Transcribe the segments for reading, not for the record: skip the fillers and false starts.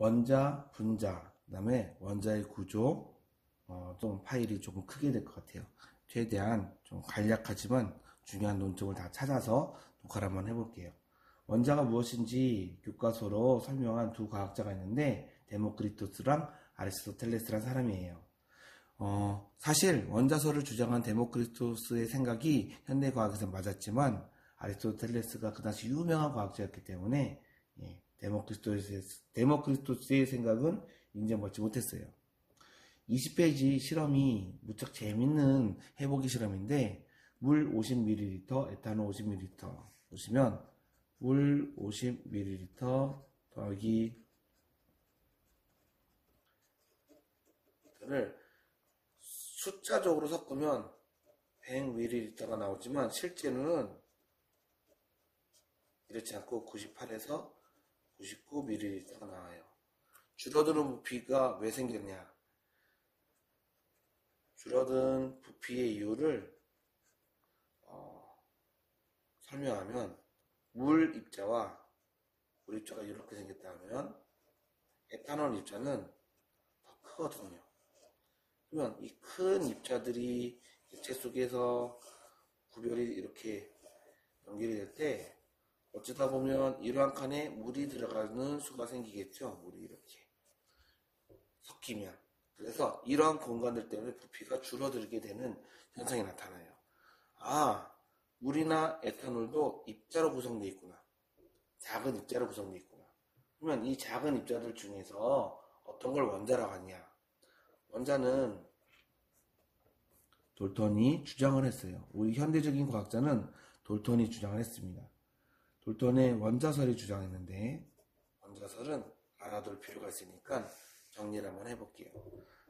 원자, 분자, 그 다음에 원자의 구조, 좀 파일이 조금 크게 될 것 같아요. 최대한 좀 간략하지만 중요한 논점을 다 찾아서 녹화를 한번 해볼게요. 원자가 무엇인지 교과서로 설명한 두 과학자가 있는데 데모크리토스랑 아리스토텔레스란 사람이에요. 사실 원자설을 주장한 데모크리토스의 생각이 현대과학에서 맞았지만 아리스토텔레스가 그 당시 유명한 과학자였기 때문에 데모크리토스의 생각은 인정받지 못했어요. 20페이지 실험이 무척 재밌는 해보기 실험인데 물 50ml, 에탄올 50ml 보시면 물 50ml 더하기 를 숫자적으로 섞으면 100ml가 나오지만 실제로는 이렇지 않고 98에서 99ml가 나와요. 줄어드는 부피가 왜 생겼냐? 줄어든 부피의 이유를 설명하면 물 입자가 이렇게 생겼다면 에탄올 입자는 더 크거든요. 그러면 이 큰 입자들이 액체 속에서 구별이 이렇게 연결이 될 때 어쩌다 보면 이러한 칸에 물이 들어가는 수가 생기겠죠. 물이 이렇게 섞이면. 그래서 이러한 공간들 때문에 부피가 줄어들게 되는 현상이 나타나요. 물이나 에탄올도 입자로 구성되어 있구나. 작은 입자로 구성되어 있구나. 그러면 이 작은 입자들 중에서 어떤 걸 원자라고 하냐? 원자는 돌턴이 주장을 했어요. 우리 현대적인 과학자는 돌턴이 주장을 했습니다. 돌턴의 원자설이 주장했는데 원자설은 알아둘 필요가 있으니까 정리를 한번 해볼게요.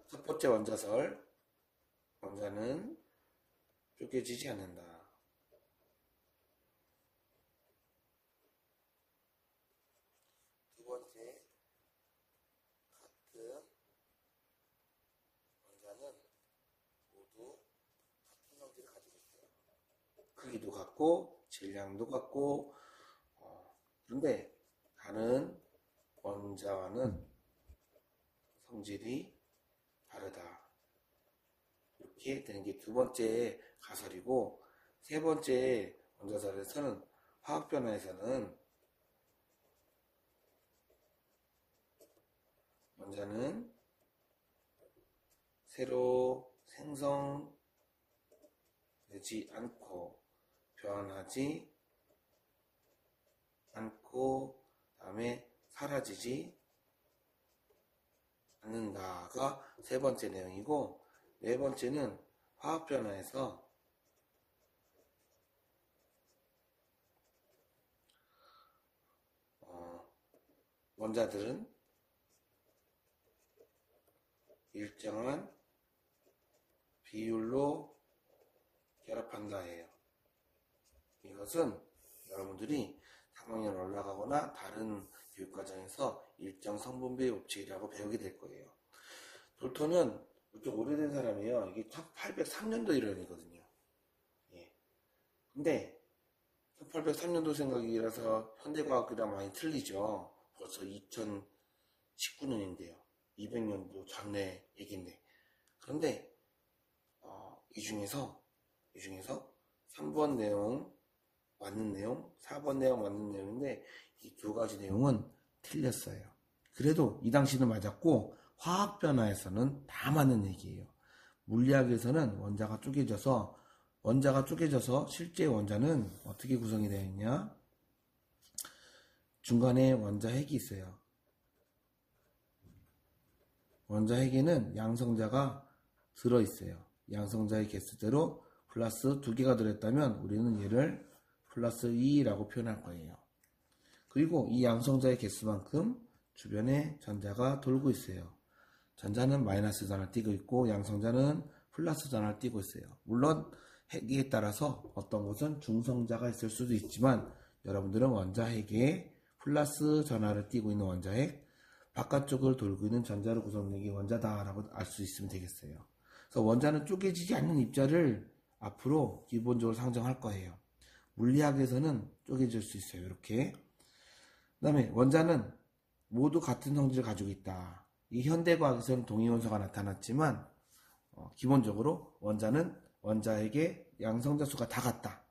첫 번째 원자설, 원자는 쪼개지지 않는다. 두 번째, 같은 원자는 모두 같은 성질을 가지고 있어요. 크기도 같고 질량도 같고 그런데 다른 원자와는 성질이 다르다. 이렇게 되는 게 두 번째 가설이고, 세 번째 원자설에서는 화학 변화에서는 원자는 새로 생성되지 않고 변하지 않고 다음에 사라지지 않는다가 세 번째 내용이고, 네 번째는 화학 변화에서 원자들은 일정한 비율로 결합한다예요. 이것은 여러분들이 3학년 올라가거나 다른 교육과정에서 일정 성분비의 법칙이라고 배우게 될 거예요. 돌턴은 좀 오래된 사람이에요. 이게 1803년도 일어나거든요. 근데 1803년도 생각이라서 현대과학이랑 많이 틀리죠. 벌써 2019년인데요. 200년도 전에 얘기인데. 그런데 이 중에서 3번 내용 맞는 내용, 4번 내용 맞는 내용인데 이 두 가지 내용은 틀렸어요. 그래도 이 당시는 맞았고 화학 변화에서는 다 맞는 얘기예요. 물리학에서는 원자가 쪼개져서 실제 원자는 어떻게 구성이 되어 있냐? 중간에 원자핵이 있어요. 원자핵에는 양성자가 들어있어요. 양성자의 개수대로 플러스 2개가 들어있다면 우리는 얘를 플러스 2라고 표현할 거예요. 그리고 이 양성자의 개수만큼 주변에 전자가 돌고 있어요. 전자는 마이너스 전화를 띄고 있고 양성자는 플러스 전화를 띄고 있어요. 물론 핵에 따라서 어떤 곳은 중성자가 있을 수도 있지만 여러분들은 원자핵에 플러스 전화를 띄고 있는 원자핵, 바깥쪽을 돌고 있는 전자로 구성된 게 원자다라고 알 수 있으면 되겠어요. 그래서 원자는 쪼개지지 않는 입자를 앞으로 기본적으로 상정할 거예요. 물리학에서는 쪼개질 수 있어요. 이렇게. 그 다음에 원자는 모두 같은 성질을 가지고 있다. 이 현대과학에서는 동위원소가 나타났지만 기본적으로 원자에게 양성자 수가 다 같다.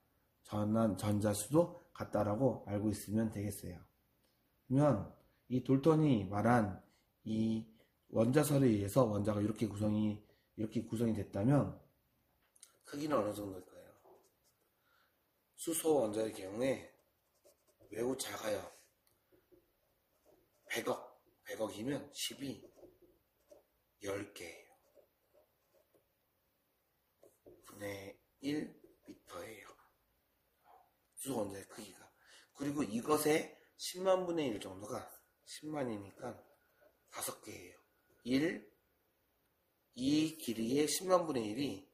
전자 수도 같다라고 알고 있으면 되겠어요. 그러면 이 돌턴이 말한 이 원자설에 의해서 원자가 이렇게 구성이 됐다면 크기는 어느 정도일까요? 수소 원자의 경우에 매우 작아요. 100억이면 10이 10개예요. 분의 1m예요. 수소 원자의 크기가. 그리고 이것의 10만 분의 1 정도가 10만이니까 5개예요. 이 길이의 10만 분의 1이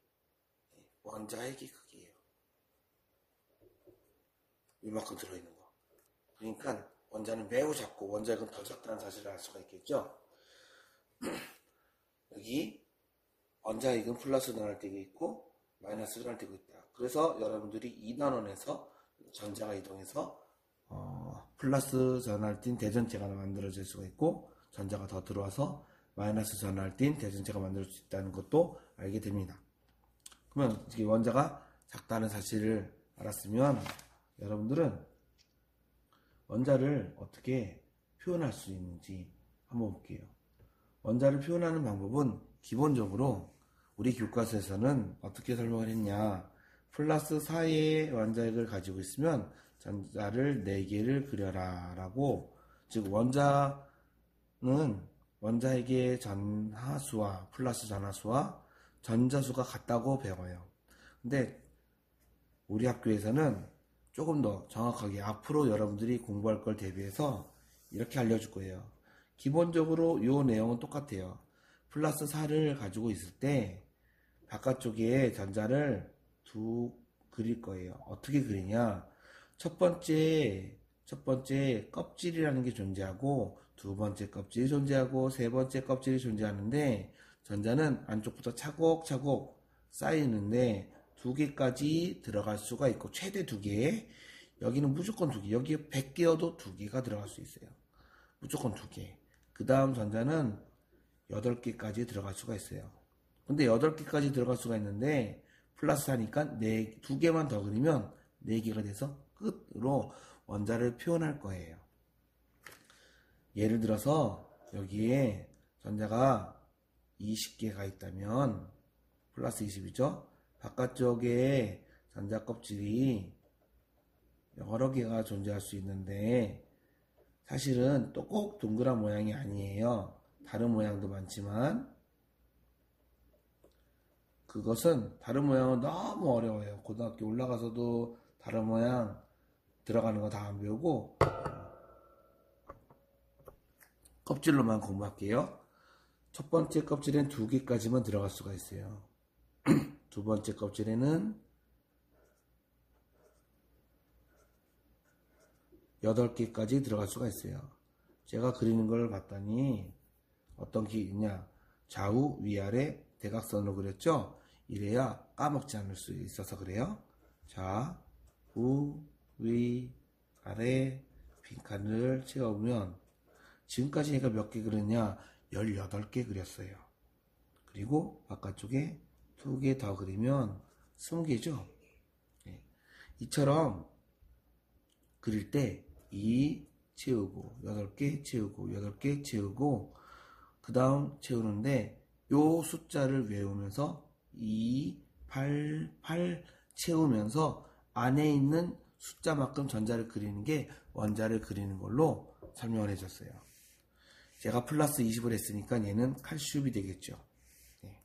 원자핵의 크기예요. 이만큼 들어있는 거. 그러니까 원자는 매우 작고 원자핵은 더 작다는 사실을 알 수가 있겠죠. 여기 원자핵은 플러스 전할 때가 있고 마이너스 전할 때가 있다. 그래서 여러분들이 2단원에서 전자가 이동해서 플러스 전할 땐 대전체가 만들어질 수가 있고 전자가 더 들어와서 마이너스 전할 땐 대전체가 만들어질 수 있다는 것도 알게 됩니다. 그러면 원자가 작다는 사실을 알았으면 여러분들은 원자를 어떻게 표현할 수 있는지 한번 볼게요. 원자를 표현하는 방법은 기본적으로 우리 교과서에서는 어떻게 설명을 했냐. 플러스 4의 원자핵을 가지고 있으면 전자를 4개를 그려라 라고, 즉 원자는 원자핵의 전하수와 플러스 전하수와 전자수가 같다고 배워요. 근데 우리 학교에서는 조금 더 정확하게 앞으로 여러분들이 공부할 걸 대비해서 이렇게 알려줄 거예요. 기본적으로 이 내용은 똑같아요. 플러스 4를 가지고 있을 때 바깥쪽에 전자를 그릴 거예요. 어떻게 그리냐? 첫 번째 껍질이라는 게 존재하고, 두 번째 껍질이 존재하고, 세 번째 껍질이 존재하는데, 전자는 안쪽부터 차곡차곡 쌓이는데 2개까지 들어갈 수가 있고, 최대 2개. 여기는 무조건 2개. 여기에 100개여도 2개가 들어갈 수 있어요. 무조건 2개. 그 다음 전자는 8개까지 들어갈 수가 있어요. 근데 8개까지 들어갈 수가 있는데 플러스 하니까 2개만 더 그리면 4개가 돼서 끝으로 원자를 표현할 거예요. 예를 들어서 여기에 전자가 20개가 있다면 플러스 20이죠. 바깥쪽에 전자 껍질이 여러 개가 존재할 수 있는데 사실은 또 꼭 동그란 모양이 아니에요. 다른 모양도 많지만 그것은 다른 모양은 너무 어려워요. 고등학교 올라가서도 다른 모양 들어가는 거 다 안 배우고 껍질로만 공부할게요. 첫 번째 껍질엔 2개까지만 들어갈 수가 있어요. 두 번째 껍질에는 8개까지 들어갈 수가 있어요. 제가 그리는 걸 봤더니 어떤 게 있냐, 좌우 위아래 대각선으로 그렸죠. 이래야 까먹지 않을 수 있어서 그래요. 좌우 위아래 빈칸을 채우면 지금까지 제가 몇 개 그렸냐, 18개 그렸어요. 그리고 바깥쪽에 2개 더 그리면 20개죠. 네. 이처럼 그릴 때 2 채우고 8개 채우고 8개 채우고 그 다음 채우는데 요 숫자를 외우면서 2, 8, 8 채우면서 안에 있는 숫자만큼 전자를 그리는 게 원자를 그리는 걸로 설명을 해줬어요. 제가 플러스 20을 했으니까 얘는 칼슘이 되겠죠. 네.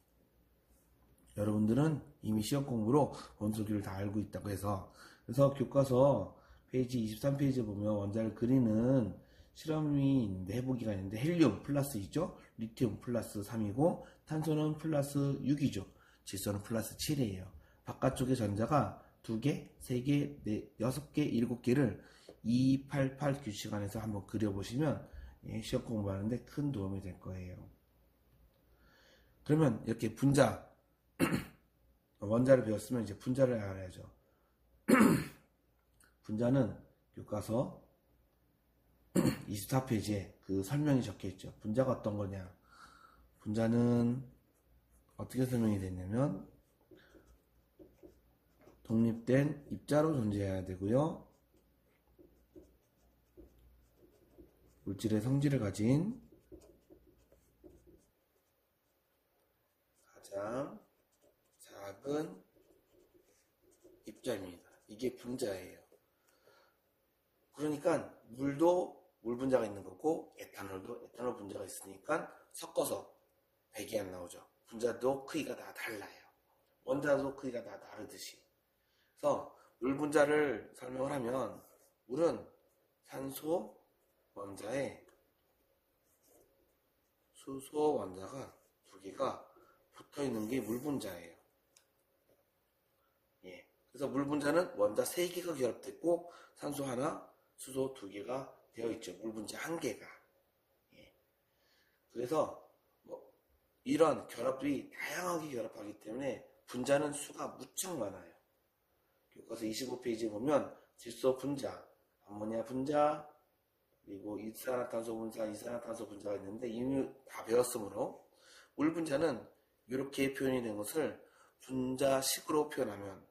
여러분들은 이미 시험 공부로 원소기를 다 알고 있다고 해서, 그래서 교과서 페이지 23페이지에 보면 원자를 그리는 실험이 있는데, 해보기가 있는데, 헬륨 플러스 2죠. 리튬 플러스 3이고, 탄소는 플러스 6이죠. 질소는 플러스 7이에요. 바깥쪽에 전자가 2개, 3개, 6개, 7개를 288 규칙 안에서 한번 그려보시면 시험 공부하는데 큰 도움이 될 거예요. 그러면 이렇게 분자, 원자를 배웠으면 이제 분자를 알아야죠. 분자는 교과서 24페이지에 그 설명이 적혀 있죠. 분자가 어떤 거냐. 분자는 어떻게 설명이 됐냐면 독립된 입자로 존재해야 되고요. 물질의 성질을 가진 가장 작은 입자입니다. 이게 분자예요. 그러니까 물도 물 분자가 있는 거고 에탄올도 에탄올 분자가 있으니까 섞어서 100이 안 나오죠. 분자도 크기가 다 달라요. 원자도 크기가 다 다르듯이. 그래서 물 분자를 설명을 하면 물은 산소 원자에 수소 원자가 두 개가 붙어 있는 게 물 분자예요. 예. 그래서 물 분자는 원자 3개가 결합됐고 산소 하나, 수소 2개가 되어 있죠. 물 분자 1개가. 예. 그래서 이런 결합들이 다양하게 결합하기 때문에 분자는 수가 무척 많아요. 교과서 25페이지에 보면 질소 분자, 암모니아 분자, 그리고 이산화탄소 분자, 이산화탄소 분자가 있는데 이미 다 배웠으므로 물 분자는 이렇게 표현이 된 것을 분자식으로 표현하면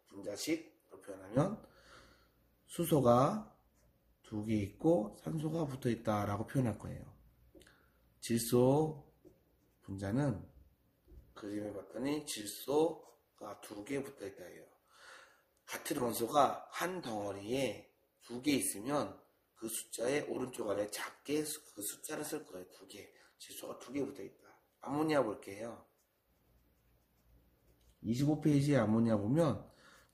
수소가 2개 있고 산소가 붙어 있다라고 표현할 거예요. 질소 분자는 그림을 봤더니 질소가 2개 붙어 있다 해요. 같은 원소가 한 덩어리에 2개 있으면 그 숫자의 오른쪽 아래 작게 그 숫자를 쓸 거예요. 2개. 질소가 2개 붙어 있다. 암모니아 볼게요. 25페이지에 암모니아 보면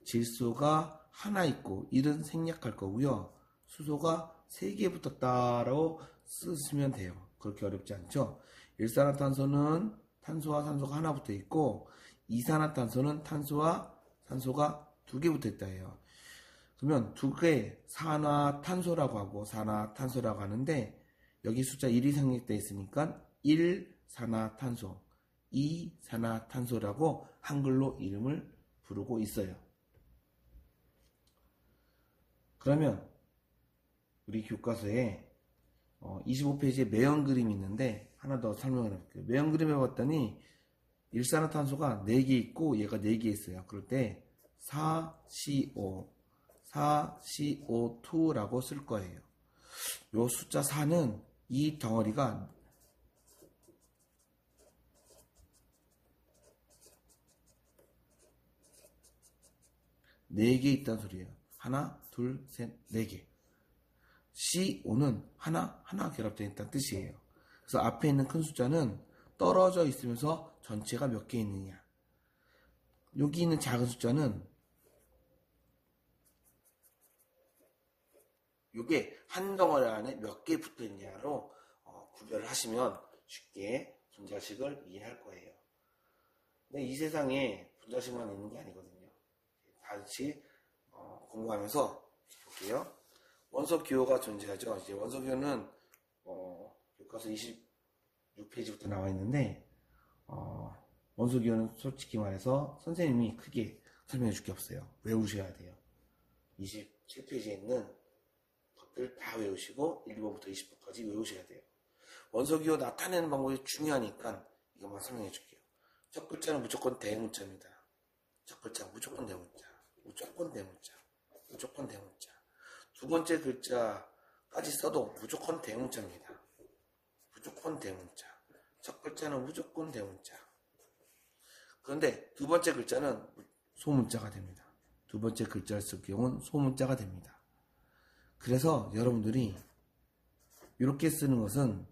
질소가 하나 있고 1은 생략할 거고요. 수소가 3개 붙었다라고 쓰시면 돼요. 그렇게 어렵지 않죠? 일산화탄소는 탄소와 산소가 하나 붙어 있고 이산화탄소는 탄소와 산소가 2개 붙어 있다 해요. 그러면 2개 산화탄소라고 하고 산화탄소라고 하는데 여기 숫자 1이 생략되어 있으니까 1산화탄소, 2산화탄소라고 한글로 이름을 부르고 있어요. 그러면 우리 교과서에 25페이지에 매연 그림이 있는데 하나 더 설명을 해볼게요. 매연 그림에 봤더니 일산화탄소가 4개 있고 얘가 4개 있어요. 그럴 때 4CO, 4CO2라고 쓸 거예요. 요 숫자 4는 이 덩어리가 네 개 있다는 소리예요. 하나, 둘, 셋, 4개. CO5는 하나 결합되어 있다는 뜻이에요. 그래서 앞에 있는 큰 숫자는 떨어져 있으면서 전체가 몇 개 있느냐. 여기 있는 작은 숫자는 이게 한 덩어리 안에 몇 개 붙어 있냐로 구별을 하시면 쉽게 분자식을 이해할 거예요. 근데 이 세상에 분자식만 있는 게 아니거든요. 다시 공부하면서 볼게요. 원소 기호가 존재하죠. 이제 원소 기호는 교과서 26페이지부터 나와 있는데 원소 기호는 솔직히 말해서 선생님이 크게 설명해 줄 게 없어요. 외우셔야 돼요. 27페이지에 있는 것들 다 외우시고 1번부터 20번까지 외우셔야 돼요. 원소 기호 나타내는 방법이 중요하니까 이것만 설명해 줄게요. 첫 글자는 무조건 대문자입니다. 첫 글자 무조건 대문자. 무조건 대문자. 무조건 대문자. 두 번째 글자까지 써도 무조건 대문자입니다. 무조건 대문자. 첫 글자는 무조건 대문자. 그런데 두 번째 글자는 소문자가 됩니다. 두 번째 글자를 쓸 경우는 소문자가 됩니다. 그래서 여러분들이 이렇게 쓰는 것은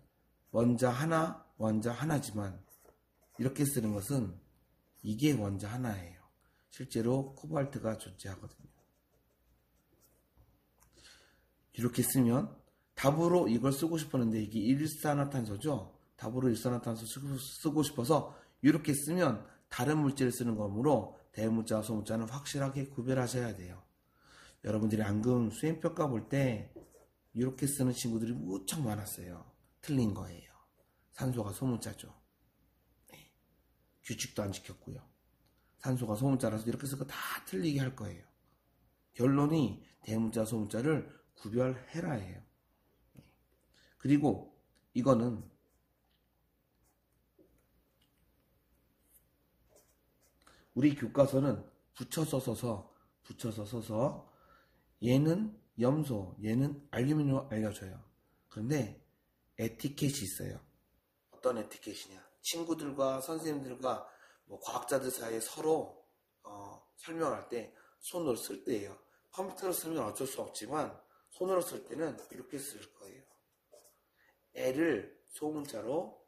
원자 하나지만 이렇게 쓰는 것은 이게 원자 하나예요. 실제로 코발트가 존재하거든요. 이렇게 쓰면 답으로 이걸 쓰고 싶었는데 이게 일산화탄소죠. 답으로 일산화탄소 쓰고 싶어서 이렇게 쓰면 다른 물질을 쓰는 거므로 대문자와 소문자는 확실하게 구별하셔야 돼요. 여러분들이 앙금 수행평가 볼 때 이렇게 쓰는 친구들이 무척 많았어요. 틀린 거예요. 산소가 소문자죠. 네. 규칙도 안 지켰고요. 산소가 소문자라서 이렇게 쓰고 다 틀리게 할 거예요. 결론이 대문자, 소문자를 구별해라 해요. 그리고 이거는 우리 교과서는 붙여서 써서 얘는 염소, 얘는 알루미늄을 알려줘요. 그런데 에티켓이 있어요. 어떤 에티켓이냐? 친구들과 선생님들과 뭐 과학자들 사이에 서로 설명할 때 손으로 쓸 때예요. 컴퓨터로 쓰면 어쩔 수 없지만 손으로 쓸 때는 이렇게 쓸 거예요. L을 소문자로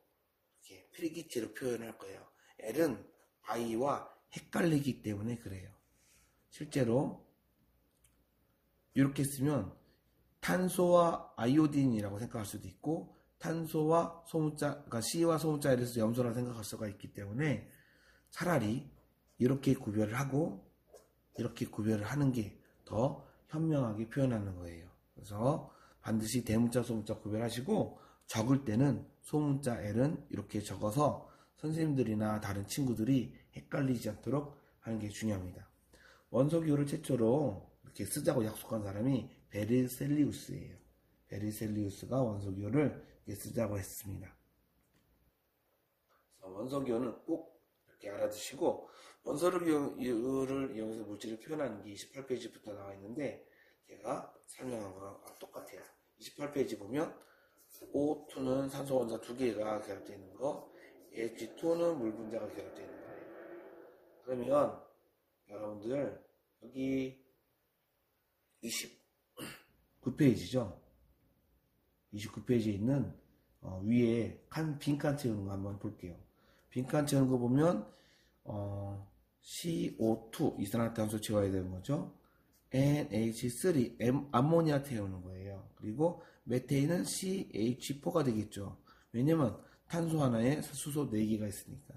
이렇게 필기체로 표현할 거예요. L은 I와 헷갈리기 때문에 그래요. 실제로 이렇게 쓰면 탄소와 아이오딘이라고 생각할 수도 있고 탄소와 소문자, 그러니까 C와 소문자 L에서 염소라고 생각할 수가 있기 때문에 차라리 이렇게 구별을 하고 이렇게 구별을 하는 게 더 현명하게 표현하는 거예요. 그래서 반드시 대문자, 소문자 구별하시고 적을 때는 소문자 L은 이렇게 적어서 선생님들이나 다른 친구들이 헷갈리지 않도록 하는 게 중요합니다. 원소기호를 최초로 이렇게 쓰자고 약속한 사람이 베르셀리우스예요. 베르셀리우스가 원소기호를 이렇게 쓰자고 했습니다. 원소기호는 꼭 이렇게 알아두시고 원소기호를 이용해서 물질을 표현하는 게 28페이지부터 나와 있는데 제가 설명한 거랑 똑같아요. 28페이지 보면 O2는 산소 원자 2개가 결합되어 있는 거, H2는 물 분자가 결합되어 있는 거예요. 그러면 여러분들 여기 29페이지죠. 29페이지에 있는 위에 빈칸 채우는 거 한번 볼게요. 빈칸 채우는 거 보면 CO2 이산화탄소 채워야 되는 거죠. NH3 암모니아 태우는 거예요. 그리고 메테인은 CH4가 되겠죠. 왜냐면 탄소 하나에 수소 4개가 있으니까.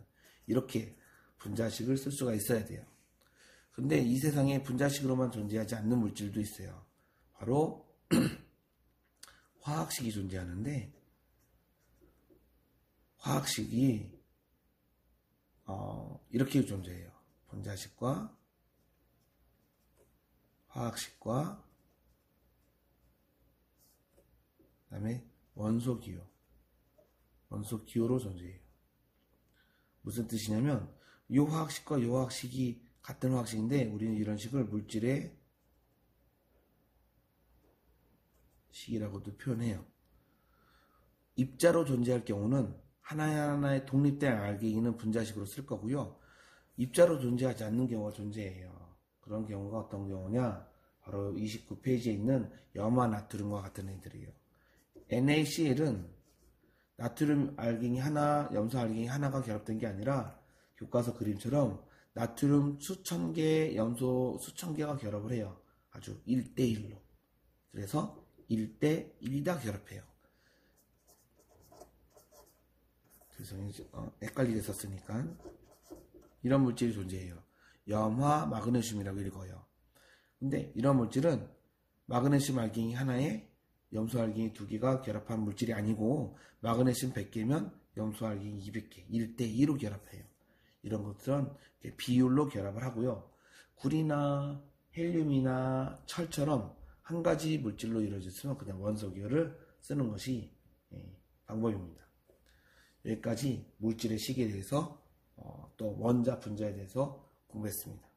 이렇게 분자식을 쓸 수가 있어야 돼요. 근데 이 세상에 분자식으로만 존재하지 않는 물질도 있어요. 바로 화학식이 존재하는데 화학식이 이렇게 존재해요. 분자식과 화학식과 그 다음에 원소기호 원소기호로 존재해요. 무슨 뜻이냐면 이 화학식과 이 화학식이 같은 화학식인데 우리는 이런 식을 물질의 식이라고도 표현해요. 입자로 존재할 경우는 하나하나의 독립된 알갱이는 분자식으로 쓸 거고요. 입자로 존재하지 않는 경우가 존재해요. 그런 경우가 어떤 경우냐? 바로 29페이지에 있는 염화 나트륨과 같은 애들이에요. NaCl은 나트륨 알갱이 하나, 염소 알갱이 하나가 결합된 게 아니라 교과서 그림처럼 나트륨 수천 개, 염소 수천 개가 결합을 해요. 아주 1대1로. 그래서 1대1이다 결합해요. 죄송해요. 헷갈리게 썼으니까. 이런 물질이 존재해요. 염화 마그네슘이라고 읽어요. 근데 이런 물질은 마그네슘 알갱이 하나에 염소 알갱이 2개가 결합한 물질이 아니고 마그네슘 100개면 염소 알갱이 200개 1대2로 결합해요. 이런 것들은 비율로 결합을 하고요. 구리나 헬륨이나 철처럼 한 가지 물질로 이루어졌으면 그냥 원소기호를 쓰는 것이 방법입니다. 여기까지 물질의 식에 대해서 또 원자 분자에 대해서 공부했습니다.